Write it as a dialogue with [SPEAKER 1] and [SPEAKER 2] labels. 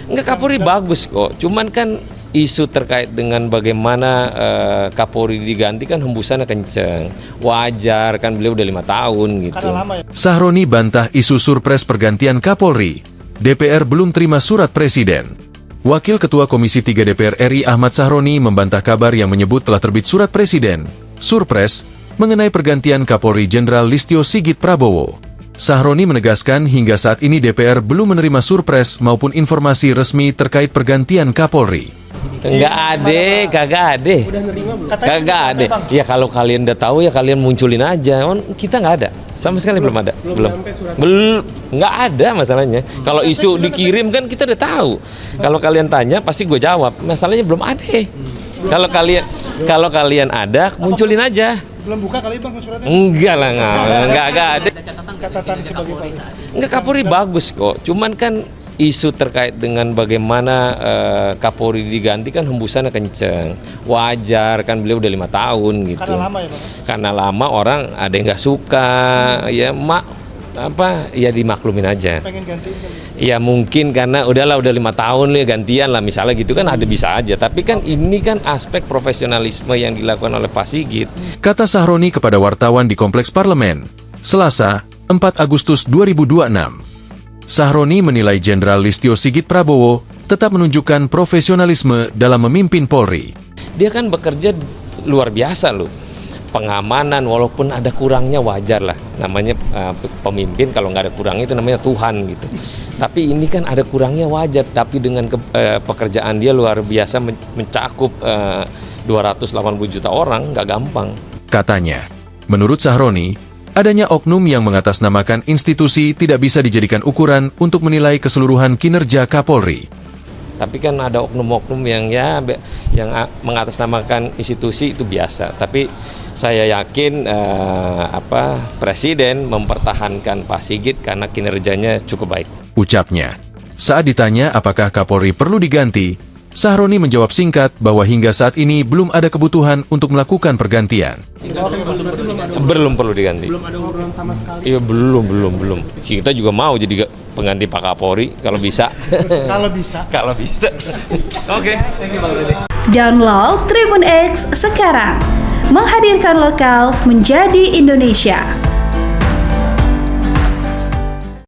[SPEAKER 1] Enggak, Kapolri bagus kok. Cuman kan isu terkait dengan bagaimana Kapolri diganti kan hembusannya kenceng. Wajar kan, beliau udah 5 tahun gitu.
[SPEAKER 2] Sahroni bantah isu surpres pergantian Kapolri. DPR belum terima surat Presiden. Wakil Ketua Komisi 3 DPR RI Ahmad Sahroni membantah kabar yang menyebut telah terbit surat Presiden, surpres, mengenai pergantian Kapolri Jenderal Listio Sigit Prabowo. Sahroni menegaskan hingga saat ini DPR belum menerima surpres maupun informasi resmi terkait pergantian Kapolri.
[SPEAKER 1] Enggak ada, kagak ada. Kagak ada. Ya kalau kalian udah tahu ya kalian munculin aja. Kita nggak ada. Sama sekali belum ada. Belum. Nggak ada masalahnya. Kalau isu dikirim kan kita udah tahu. Kalau kalian tanya pasti gue jawab. Masalahnya belum ada. Kalau kalian ada, munculin aja.
[SPEAKER 3] Belum buka kali Bang suratnya?
[SPEAKER 1] Enggak lah, enggak ada.
[SPEAKER 3] Catatan sebagai Polri.
[SPEAKER 1] Enggak, Kapolri bagus kok. Cuman kan isu terkait dengan bagaimana Kapolri diganti kan hembusannya kenceng. Wajar kan, beliau udah 5 tahun gitu.
[SPEAKER 3] Karena lama ya Bang?
[SPEAKER 1] Karena lama orang ada yang nggak suka, ya dimaklumin aja.
[SPEAKER 3] Pengen gantiin kali?
[SPEAKER 1] Ya mungkin karena udah 5 tahun ya gantian lah misalnya gitu kan, ada bisa aja. Tapi kan ini kan aspek profesionalisme yang dilakukan oleh Pak Sigit.
[SPEAKER 2] Kata Sahroni kepada wartawan di Kompleks Parlemen, Selasa, 4 Agustus 2026. Sahroni menilai Jenderal Listio Sigit Prabowo tetap menunjukkan profesionalisme dalam memimpin Polri.
[SPEAKER 1] Dia kan bekerja luar biasa loh. Pengamanan walaupun ada kurangnya wajar lah. Namanya pemimpin kalau nggak ada kurangnya itu namanya Tuhan gitu. Tapi ini kan ada kurangnya wajar. Tapi dengan pekerjaan dia luar biasa mencakup 280 juta orang, nggak gampang.
[SPEAKER 2] Katanya, menurut Sahroni, adanya oknum yang mengatasnamakan institusi tidak bisa dijadikan ukuran untuk menilai keseluruhan kinerja Kapolri.
[SPEAKER 1] Tapi kan ada oknum-oknum yang mengatasnamakan institusi itu biasa. Tapi saya yakin Presiden mempertahankan Pak Sigit karena kinerjanya cukup baik.
[SPEAKER 2] Ucapnya. Saat ditanya apakah Kapolri perlu diganti, Sahroni menjawab singkat bahwa hingga saat ini belum ada kebutuhan untuk melakukan pergantian.
[SPEAKER 1] Belum perlu diganti.
[SPEAKER 3] Belum ada obrolan sama sekali?
[SPEAKER 1] Iya belum. Kita juga mau jadi pengganti Pak Kapolri kalau bisa.
[SPEAKER 3] Kalau bisa.
[SPEAKER 1] Oke.
[SPEAKER 4] Download Tribun X sekarang. Menghadirkan lokal menjadi Indonesia.